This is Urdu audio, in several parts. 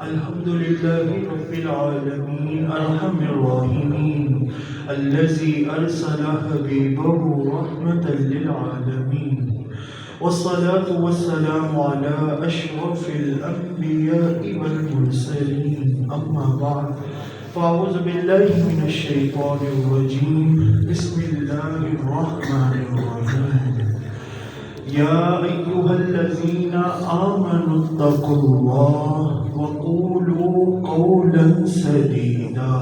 الحمد لله رب العالمين أرحم الراحمين الذي أرسل حبيبه رحمة للعالمين والصلاة والسلام على أشرف الأنبياء والمرسلين أما بعد فأعوذ بالله من الشيطان الرجيم بسم الله الرحمن الرحيم يا أيها الذين آمنوا اتقوا الله وقولوا قولا سديدا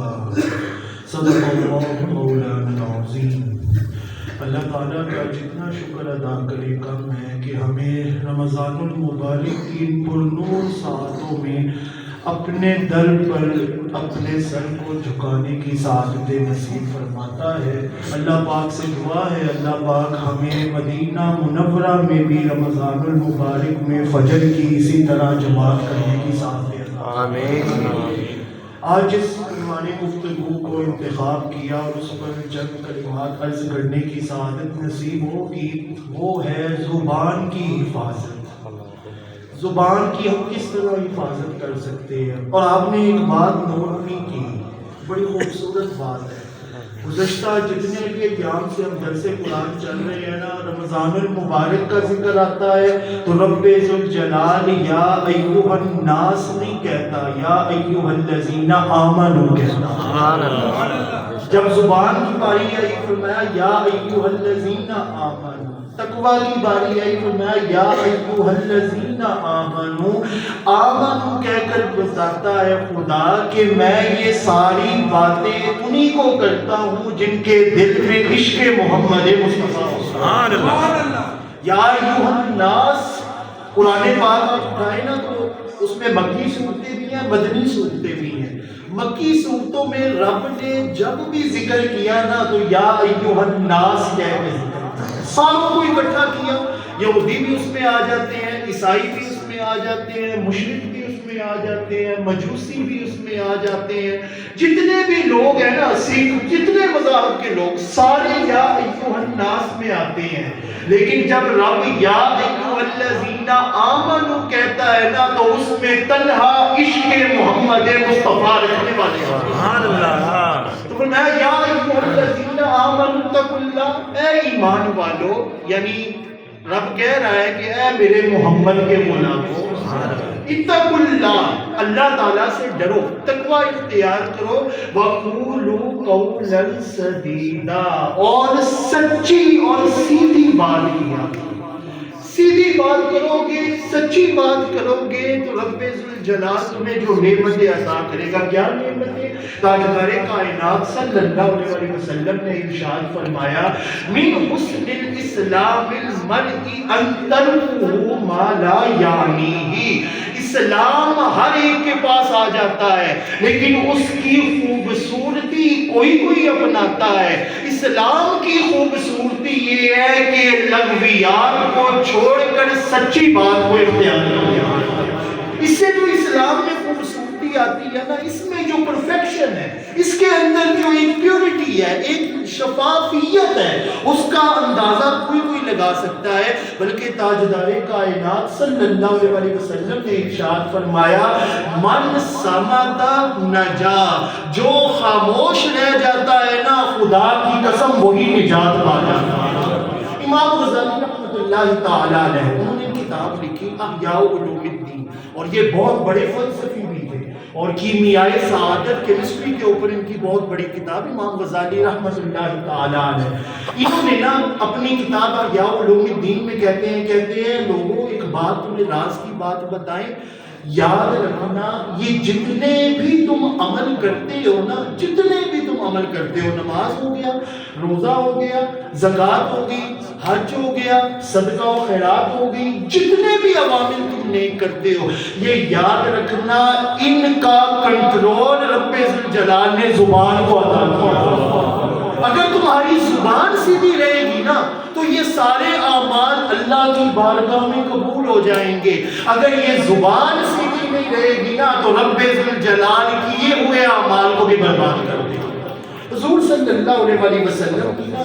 صدق الله مولانا العظيم۔ اللہ تعالیٰ کا جتنا شکر ادا کرے کم ہے کہ ہمیں رمضان المبارک کی پرنور ساعتوں میں اپنے در پر اپنے سر کو جھکانے کی سعادت نصیب فرماتا ہے۔ اللہ پاک سے دعا ہے اللہ پاک ہمیں مدینہ منورہ میں بھی رمضان المبارک میں فجر کی اسی طرح جماعت کرنے کی سعادت آمین۔ آج اس عنوان گفتگو کو انتخاب کیا اور اس پر چند کلمات عرض کرنے کی سعادت نصیب ہوگی، وہ ہے زبان کی حفاظت۔ زبان کی ہم کس طرح حفاظت کر سکتے ہیں؟ اور آپ نے ایک بات نوٹ بھی کی، بڑی خوبصورت بات ہے۔ گزشتہ جتنے بھی ایام سے ہم درس قرآن چل رہے ہیں نا، رمضان المبارک کا ذکر آتا ہے تو رب ذوالجلال یا ایھا الناس نہیں کہتا، یا ایھا الذین آمنوا کہتا۔ سبحان اللہ۔ جب زبان کی باری آئی فرمایا یا ایھا الذین آمنوا، تقویٰ کی باری آئی فرمایا یا ایھا الذین آمنوا۔ آمنوا کہہ کر بتاتا ہے خدا کہ میں یہ ساری باتیں انہی کو کرتا ہوں جن کے دل میں عشق محمد مصطفیٰ۔ سبحان اللہ۔ یا ایھا الناس، قرآن پاک اٹھائے نا تو اس میں مکی صورتیں بھی ہیں، مدنی صورتیں بھی ہیں۔ مکی صورتوں میں رب نے جب بھی ذکر کیا نا تو یا ایھا الناس کہہ کے ذکر کیا، ساروں کو اکٹھا کیا۔ یہودی بھی اس میں آ جاتے ہیں، عیسائی بھی اس میں آ جاتے ہیں، مشرک بھی اس میں آ جاتے ہیں، مجوسی بھی اس میں آ جاتے ہیں، جتنے بھی لوگ ہیں نا، سکھ، جتنے مذاہب کے لوگ سارے یا ایھا الناس میں آتے ہیں۔ لیکن جب رب یا ایھا الذین آمنوا کہتا ہے نا تو اس میں تنہا عشق محمد مصطفیٰ رکھنے والے ہیں۔ سبحان اللہ۔ تو فرمایا یا ایھا الذین آمنوا اتقوا اللہ، اے ایمان والو، یعنی رب کہہ رہا ہے کہ اے میرے محمد کے غلاموں، اتقوا اللہ، اللہ تعالیٰ سے ڈرو، تقوی اختیار کرو، وقولوا قولا سدیدا، اور سچی اور سیدھی بات کیا۔ سیدھی بات کرو گے، سچی بات کرو گے تو رب ذوالجلال تمہیں جو نعمتیں عطا کرے گا۔ کیا نعمتیں؟ تاجدار کائنات صلی اللہ علیہ وسلم نے ارشاد فرمایا من حسن الاسلام المرء ان ترکہ ما لا یعنیہ۔ اسلام ہر ایک کے پاس آ جاتا ہے لیکن اس کی خوبصورتی کوئی کوئی اپناتا ہے۔ اسلام کی خوبصورتی یہ ہے کہ لغویات کو چھوڑ کر سچی بات کو اختیار کیا۔ اس سے جو اسلام میں خوبصورتی آتی ہے نا، اس میں جو پرفیکشن ہے، اس کے اندر جو ایک پیورٹی ہے، ایک شفافیت ہے، اس کا اندازہ کوئی کوئی لگا سکتا ہے۔ بلکہ تاجدار کائنات صلی اللہ علیہ وسلم نے ارشاد فرمایا من صمت نجا، جو خاموش رہ جاتا ہے نا، خدا کی قسم وہی نجات پا جاتا ہے۔ امام غزالی رحمۃ اللہ تعالیٰ علیہ، انہوں نے کتاب لکھی احیاء علوم الدین، اور یہ بہت بڑے فلسفی بھی تھے، اور کیمیائے سعادت کیمسٹری کے اوپر ان کی بہت بڑی کتاب امام غزالی رحمۃ اللہ تعالیٰ علیہ۔ انہوں نے نا اپنی کتاب احیاء علوم الدین میں کہتے ہیں لوگوں ایک بات تمہیں راز کی بات بتائیں، یاد رکھنا یہ جتنے بھی تم عمل کرتے ہو نا، جتنے بھی تم عمل کرتے ہو، نماز ہو گیا، روزہ ہو گیا، زکوٰۃ ہو گئی، حج ہو گیا، صدقہ و خیرات ہو گئی، جتنے بھی عوامل تم نیک کرتے ہو، یہ یاد رکھنا ان کا کنٹرول رب ذوالجلال نے زبان کو عطا کیا۔ اگر تمہاری زبان سیدھی رہے گی نا تو یہ سارے اعمال اللہ کی بارگاہ میں قبول ہو جائیں گے۔ اگر یہ زبان سیدھی نہیں رہے گی نا تو رب ذوالجلال کیے ہوئے اعمال کو بھی برباد کر دے گا۔ حضور صلی اللہ علیہ وسلم کی نا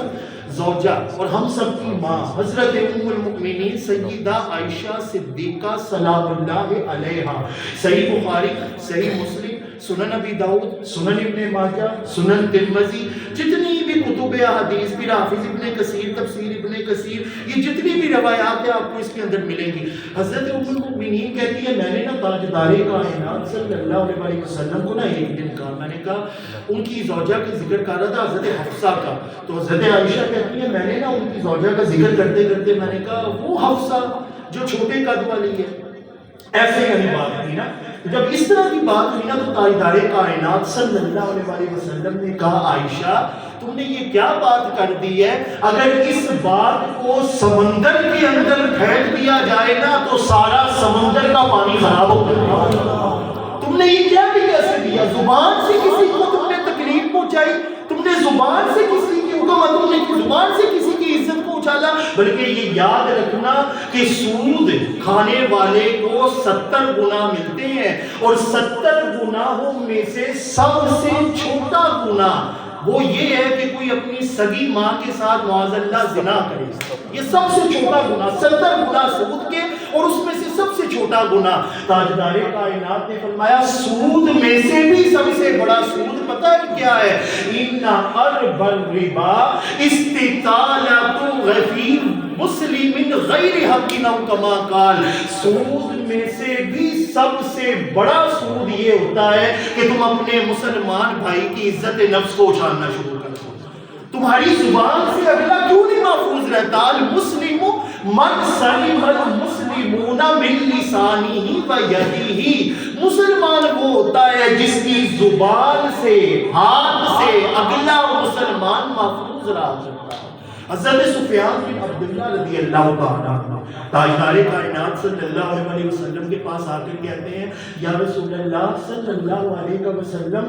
زوجہ اور ہم سب کی ماں حضرت ام المؤمنین سیدہ عائشہ صدیقہ سلام اللہ علیہا، صحیح بخاری، صحیح مسلم، سنن ابی داؤد، سنن ابن ماجہ، سنن ترمذی، جتنی بھی کتب حدیث، پھر حافظ ابن کثیر، تفسیر ابن کثیر، یہ جتنی بھی روایات ہیں آپ کو اس کے اندر ملیں گی۔ حضرت ام المؤمنین کہتی ہے میں نے نا تاجدار کائنات صلی اللہ علیہ وسلم کو نا ایک دن کہا، میں نے کہا ان کی زوجہ کا ذکر کر رہا تھا حضرت حفصہ کا، تو حضرت عائشہ کہتی ہے میں نے نا ان کی زوجہ کا ذکر کرتے کرتے میں نے کہا وہ حفصہ جو چھوٹے قد والی ہے، ایسے ہی بات تھی نا۔ جب اس طرح کی بات ہوئی نا تو تاجدار کائنات صلی اللہ علیہ وسلم نے کہا عائشہ تم نے یہ کیا بات کر دی ہے، اگر اس بات کو سمندر کے اندر پھینک دیا جائے نا تو سارا سمندر کا پانی خراب ہو جائے گا۔ تم نے یہ کیا بھی کیسے دیا، زبان سے کسی کو تم نے تکلیف پہنچائی، تم نے زبان سے کسی کی حکم، تم نے زبان سے کسی کی عزت کو اچھالا۔ بلکہ یہ یاد رکھنا کہ سود کھانے والے کو 70 گناہ ملتے ہیں، اور 70 گناہوں میں سے سب سے چھوٹا گناہ وہ یہ ہے کہ کوئی اپنی سگی ماں کے ساتھ معاذ اللہ زنا کرے، یہ سب سے چھوٹا گناہ، 70 گناہ سود کے اور اس میں سے سب سے چھوٹا گناہ۔ تاجدار کائنات نے فرمایا سود میں سے بھی سب سے بڑا سود پتہ ہے کیا ہے، ان ارب الربا استطالۃ غفیر مسلم غیر حق او کما قال، سود میں سے بھی سب سے بڑا سود یہ ہوتا ہے کہ تم اپنے مسلمان بھائی کی عزت نفس کو اچھالنا شروع کر دو۔ تمہاری زبان سے اگلا کیوں نہیں محفوظ رہتا؟ المسلم من سلم المسلمون من لسانہ و یدہ، مسلمان وہ ہوتا ہے جس کی زبان سے، ہاتھ سے اگلا مسلمان محفوظ رہا کرتا ہے۔ حضرت سفیان بن عبداللہ رضی اللہ تعالیٰ عنہ تاجدار کائنات صلی اللہ علیہ وسلم کے پاس آ کر کہتے ہیں یا رسول اللہ صلی اللہ علیہ وسلم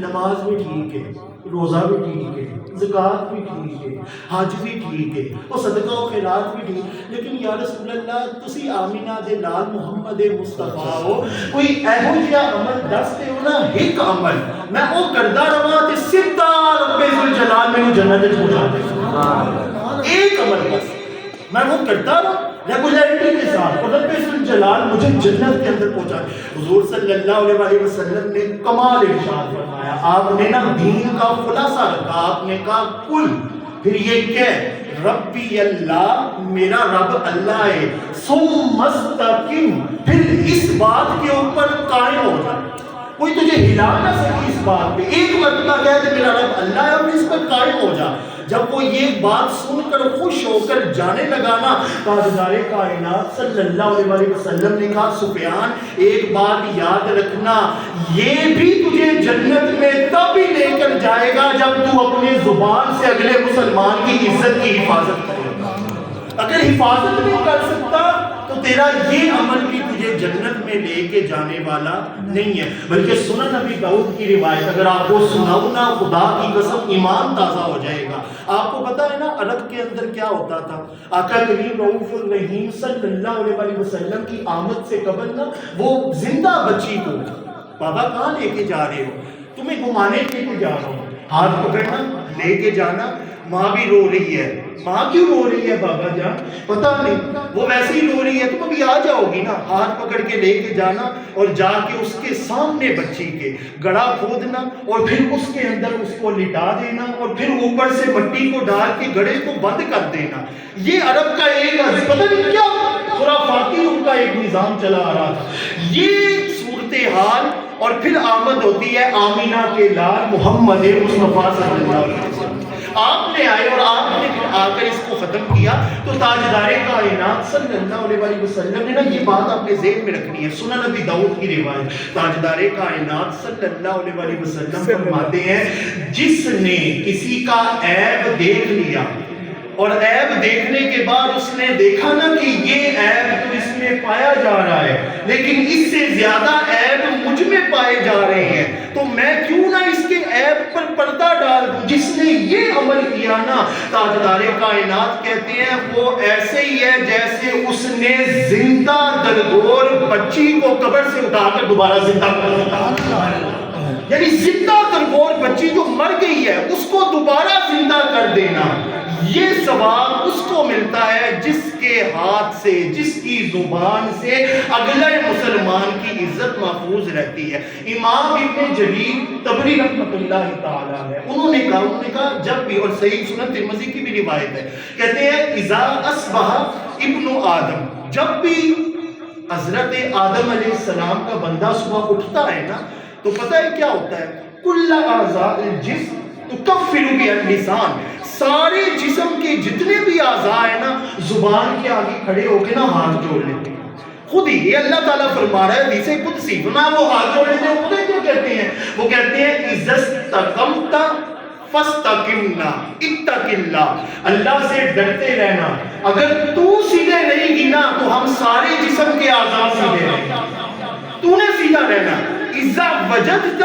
نماز بھی ٹھیک ہے، روزہ بھی ٹھیک ہے، زکوٰۃ بھی ٹھیک ہے، حج بھی ٹھیک ہے، اور صدقہ و خیرات بھی ٹھیک، لیکن یا رسول اللہ تسی آمینہ دے لال محمد مصطفیٰ ہو، کوئی ایہو جہا عمل دستے ہو نا، ایک عمل میں وہ کردہ رہا تے سیدھا رب ذوالجلال میں جنت وچ پہنچا دے، ایک عمل بس میں وہ کرتا رہا ریگولرٹی کے ساتھ اور رب ذوالجلال مجھے جنت کے اندر پہنچا۔ حضور صلی اللہ علیہ وسلم نے کمال ارشاد فرمایا، آپ نے نا دین کا خلاصہ رکھا، آپ نے کہا کل، پھر یہ کہ ربی اللہ، میرا رب اللہ ہے، ثم استقم، پھر اس بات کے اوپر قائم ہو جائے، کوئی تجھے ہلا نہ سکے اس بات پہ، ایک مرتبہ کہہ دے میرا رب اللہ ہے اور اس پر قائم ہو جا۔ جب وہ یہ بات سن کر خوش ہو کر جانے لگا نا، تاجدار کائنات صلی اللہ علیہ وسلم نے کہا سفیان ایک بات یاد رکھنا، یہ بھی تجھے جنت میں تب ہی لے کر جائے گا جب تو اپنے زبان سے اگلے مسلمان کی عزت کی حفاظت کرے گا۔ اگر حفاظت نہیں کر سکتا تو تیرا یہ عمل بھی تجھے جنت میں لے کے جانے والا نہیں ہے۔ بلکہ سنن ابی داؤد کی روایت اگر آپ کو سناؤں نا، خدا کی قسم ایمان تازہ ہو جائے گا۔ آپ کو پتا ہے نا عرب کے اندر کیا ہوتا تھا، آقا کریم رؤوف الرحیم صلی اللہ علیہ وسلم کی آمد سے قبل نا وہ زندہ بچی کو بابا کہاں لے کے جا رہے ہو، تمہیں گھمانے لے کے جا رہا ہوں، ہاتھ پکڑنا لے کے جانا، ماں بھی رو رہی ہے، ماں کیوں رو رہی ہے بابا جان پتہ نہیں، وہ ویسے ہی رو رہی ہے، تم ابھی آ جاؤ گی نا، ہاتھ پکڑ کے لے کے جانا اور جا کے اس کے سامنے بچی کے گڑھا کھودنا اور پھر اس کے اندر اس کو لٹا دینا اور پھر اوپر سے مٹی کو ڈال کے گڑھے کو بند کر دینا۔ یہ عرب کا ایک پتہ نہیں کیا خرافاتی ان کا ایک نظام چلا آ رہا تھا۔ یہ صورتحال اور پھر آمد ہوتی ہے آمینہ کے لال محمد مصطفیٰ صلی اللہ علیہ وسلم، آپ نے آئے اور آپ نے پھر آ کر اس کو ختم کیا۔ تو تاجدار کائنات صلی اللہ علیہ وسلم نے نا یہ بات اپنے ذہن میں رکھنی ہے۔ سنن ابی داؤد کی روایت، تاجدار کائنات صلی اللہ علیہ وسلم فرماتے ہیں جس نے کسی کا عیب دیکھ لیا اور عیب دیکھنے کے بعد اس نے دیکھا نا کہ یہ عیب تو اس میں پایا جا رہا ہے لیکن اس سے زیادہ عیب مجھ میں پائے جا رہے ہیں، تو میں کیوں نہ اس کے عیب پر پردہ ڈال دوں۔ جس نے یہ عمل کیا نا، تاجدار کائنات کہتے ہیں وہ ایسے ہی ہے جیسے اس نے زندہ دلگور بچی کو قبر سے اٹھا کر دوبارہ زندہ کر دیا، یعنی زندہ دلگور بچی جو مر گئی ہے اس کو دوبارہ زندہ کر دینا، یہ ثواب اس کو ملتا ہے جس کے ہاتھ سے، جس کی زبان سے اگلے مسلمان کی عزت محفوظ رہتی ہے۔ امام ابن جریر طبری رحمۃ اللہ تعالیٰ ہے، انہوں نے کہا جب بھی، اور صحیح سنن ترمذی کی بھی روایت ہے، کہتے ہیں اذا اصبح ابن آدم، جب بھی حضرت آدم علیہ السلام کا بندہ صبح اٹھتا ہے نا، تو پتہ ہے کیا ہوتا ہے؟ کل اعضاء الجسم تکفر باللسان، سارے جسم کے جتنے بھی اعضاء ہیں نا، زبان کے آگے کھڑے ہو کے نا ہاتھ جوڑ لیتے ہیں۔ خود ہی یہ اللہ تعالیٰ فرما رہا ہے حدیث قدسی، فرمایا وہ ہاتھ جوڑ لیتے ہیں، خود کیا کہتے ہیں؟ وہ کہتے ہیں اذا استقمت فاستقمنا اتق اللہ، اللہ سے ڈرتے رہنا، اگر تو سیدھے رہے گی نا تو ہم سارے جسم کے اعضاء سیدھے رہیں گے، تو نے سیدھا رہنا۔ اذا وجدت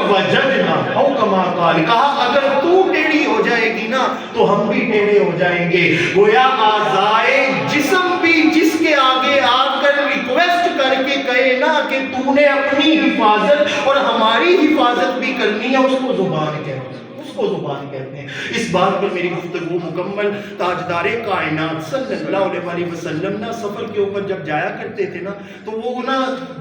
وجدنا او کما قال، کہا اگر تو ٹیڑھی ہو جائے گی نا تو ہم بھی ٹیڑھے ہو جائیں گے۔ گویا اعضائے جسم بھی جس کے آگے آ کر ریکویسٹ کر کے کہے نا کہ تو نے اپنی حفاظت اور ہماری حفاظت بھی کرنی ہے، اس کو زبان کہتے ہیں، اس کو زبان کہتے ہیں۔ اس بات پر میری گفتگو مکمل۔ تاجدار کائنات صلی اللہ علیہ وسلم نا سفر کے اوپر جب جایا کرتے تھے نا، تو وہ نا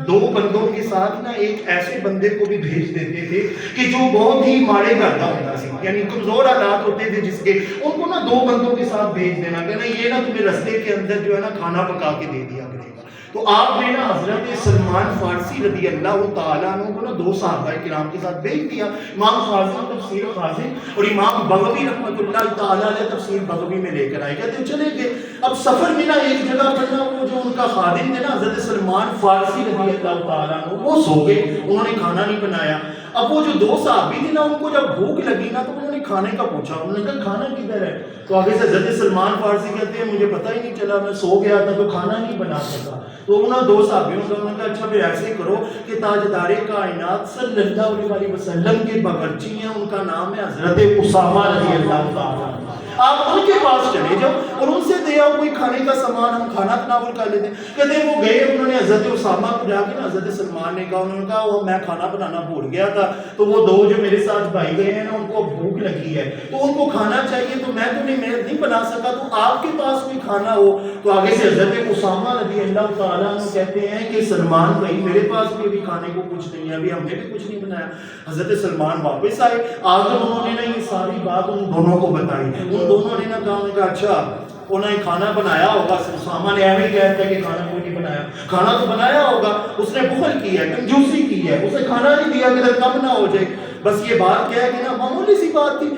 دو بندوں کے ساتھ نا ایک ایسے بندے کو بھی بھیج دیتے تھے کہ جو بہت ہی ماڑے گھر کا ہوتا سی، یعنی کمزور حالات ہوتے تھے جس کے، ان کو نا دو بندوں کے ساتھ بھیج دینا کہ نا یہ نا تمہیں رستے کے اندر جو ہے نا کھانا پکا کے دے دیا کرے گا۔ تو آپ نے نا حضرت سلمان فارسی رضی اللہ تعالیٰ عنہ کو نا دو صحابہ کرام کے ساتھ بھیج دیا، امام خازن تفسیر خازن اور امام بغوی رحمۃ اللہ تعالیٰ علیہ تفسیر بغوی میں لے کر آئے، کہتے ہیں چلے گئے۔ اب سفر میں نا ایک جگہ پر نا وہ جو ان کا خادم تھے نا حضرت سلمان فارسی رضی اللہ تعالیٰ عنہ، وہ سو گئے، انہوں نے کھانا نہیں بنایا۔ اب وہ جو دو صحابی تھے نا، ان کو جب بھوک لگی نا تو انہوں نے کھانے کا پوچھا، انہوں نے کہا کھانا کدھر ہے؟ تو آگے سے حضرت سلمان فارسی کہتے ہیں مجھے پتہ ہی نہیں چلا، میں سو گیا تھا تو کھانا نہیں بنا سکا۔ تو انہوں نے دو صحابیوں سے انہوں نے کہا اچھا پھر ایسے کرو کہ تاجدار کائنات صلی اللہ علیہ وسلم کے باورچی ہیں، ان کا نام ہے حضرت اسامہ رضی اللہ تعالیٰ، آپ ان کے پاس چلے جاؤ اور ان سے دے آؤ کوئی کھانے کا سامان، ہم کھانا تناول کر لیتے ہیں۔ کہتے ہیں وہ گئے، انہوں نے حضرت اسامہ کو جا کے نا حضرت سلمان نے کہا، انہوں نے کہا وہ میں کھانا بنانا بھول گیا تھا، تو وہ دو جو میرے ساتھ بھائی گئے ہیں نا ان کو بھوک لگی ہے تو ان کو کھانا چاہیے، تو میں تو نہیں بنا سکا، تو آپ کے پاس کوئی کھانا ہو۔ تو آگے سے حضرت اسامہ رضی اللہ تعالیٰ عنہ کہتے ہیں کہ سلمان بھائی میرے پاس بھی ابھی کھانے کو کچھ نہیں ہے، ابھی ہم نے بھی کچھ نہیں بنایا۔ حضرت سلمان واپس آئے، آ کر انہوں نے نا یہ ساری بات ان دونوں کو بتائی، ان دونوں نے نا کہا اچھا انہوں نے کھانا بنایا ہوگا۔ اسامہ نے ایویں کہتا ہے کہ کھانا کوئی نہیں بنایا، کھانا تو بنایا ہوگا، اس نے بخل کی ہے، کنجوسی کی ہے، اسے کھانا نہیں دیا کہ کم نہ ہو جائے۔ بس یہ بات کیا ہے کہ نا معمولی سی بات تھی،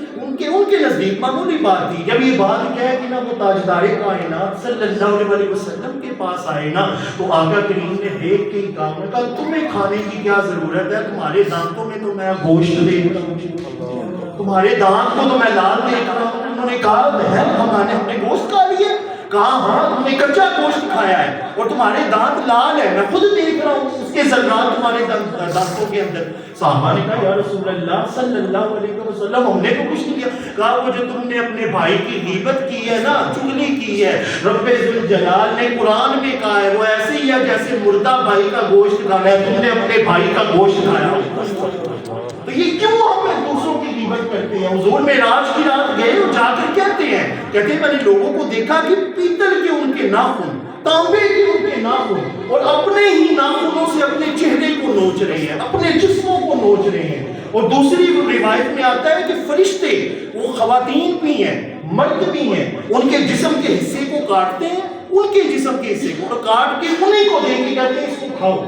ان کے نزدیک معمولی بات تھی۔ جب یہ بات کیا ہے کہ نا وہ تاجدار کائنات صلی اللہ علیہ وسلم کے پاس آئے نا، تو آقا کریم نے دیکھ کے ہی کہا تمہیں کھانے کی کیا ضرورت ہے، تمہارے دانتوں میں تو میں گوشت دیکھ رہا ہوں، تمہارے دانت کو تو میں لال دیکھ رہا ہوں۔ انہوں نے کہا بہن ہم نے گوشت کھا لیا؟ کہا ہاں ہم نے کچا گوشت کھایا ہے اور تمہارے دانت لال ہے، میں خود دیکھ رہا ہوں اس کے ذرات تمہارے دانتوں کے اندر۔ صحابہ نے کہا یا رسول اللہ صلی اللہ علیہ وسلم ہم نے تو کچھ نہیں کیا۔ کہا وہ جو تم نے اپنے بھائی کی غیبت کی ہے نا، چغلی کی ہے، رب ذوالجلال نے قرآن میں کہا ہے وہ ایسے ہی ہے جیسے مردہ بھائی کا گوشت کھانا ہے، تم نے اپنے بھائی کا گوشت کھایا۔ تو یہ کیوں ہم دوسروں کی غیبت کرتے ہیں؟ حضور معراج کی رات گئے اور جا کر کہتے ہیں میں نے لوگوں کو دیکھا کہ پیتل کے ان کے ناخن، تانبے کے ان کے ناخن، اور اپنے ہی ناخنوں سے اپنے چہرے کو نوچ رہے ہیں، اپنے جسموں کو نوچ رہے ہیں۔ اور دوسری روایت میں آتا ہے کہ فرشتے وہ خواتین بھی ہیں مرد بھی ہیں، ان کے جسم کے حصے کو کاٹتے ہیں، ان کے جسم کے حصے کو کاٹ کے انہیں کو دے کے کہتے ہیں اس کو کھاؤ،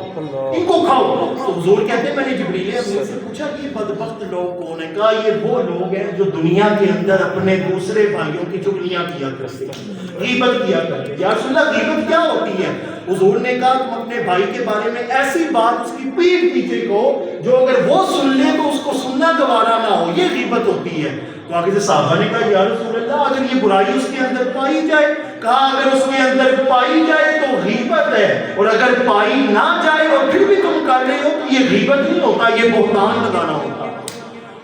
ان کو کھاؤ۔ تو حضور کہتے ہیں میں نے جبریل امین سے پوچھا کہ یہ بدبخت لوگ کون ہیں؟ کہا یہ وہ لوگ ہیں جو دنیا کے اندر اپنے دوسرے بھائیوں کی چغلیاں کیا کرتے ہیں، غیبت کیا کرتے ہیں۔ یا رسول اللہ غیبت کیا ہوتی ہے؟ حضور نے کہا تم اپنے بھائی کے بارے میں ایسی بات اس کی پیٹھ پیچھے کہو جو اگر وہ سن لے تو اس کو سننا گوارا نہ ہو، یہ غیبت ہوتی ہے۔ تو آگے سے صحابہ نے کہا یا رسول اللہ اگر یہ برائی اس کے اندر پائی جائے؟ کہا اگر اس کے اندر پائی جائے تو غیبت ہے، اور اگر پائی نہ جائے اور پھر بھی تم کر رہے ہو تو یہ غیبت نہیں ہوتا، یہ بہتان لگانا ہوتا۔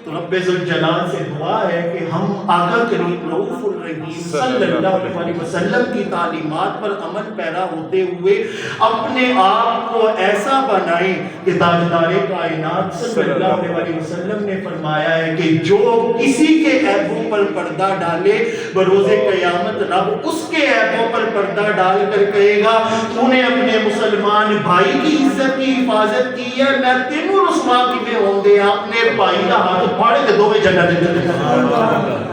تو رب ذوالجلال سے دعا ہے کہ ہم آقا کریم رؤوف الرحیم صلی اللہ علیہ وسلم کی تعلیمات پر عمل پیرا ہوتے ہوئے اپنے آپ کو ایسا بنائیں کہ تاجدار کائنات صلی اللہ علیہ وسلم نے فرمایا ہے کہ جو کسی کے عیبوں پر پردہ ڈالے بروز قیامت رب اس کے عیبوں پر پردہ ڈال کر کہے گا تو نے اپنے مسلمان بھائی کی عزت کی حفاظت کی ہے، میں تینوں رسوا کی میں ہوں دے اپنے بھائی کا ہاتھ پھاڑے کے دو میں جنت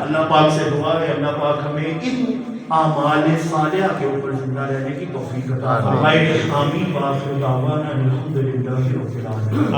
اللہ پاک سے دعا ہے اللہ پاک ہمیں ان اعمال صالحہ کے اوپر زندہ رہنے کی توفیق عطا فرمائے آمین وآخر دعوانا الحمدللہ رب العالمین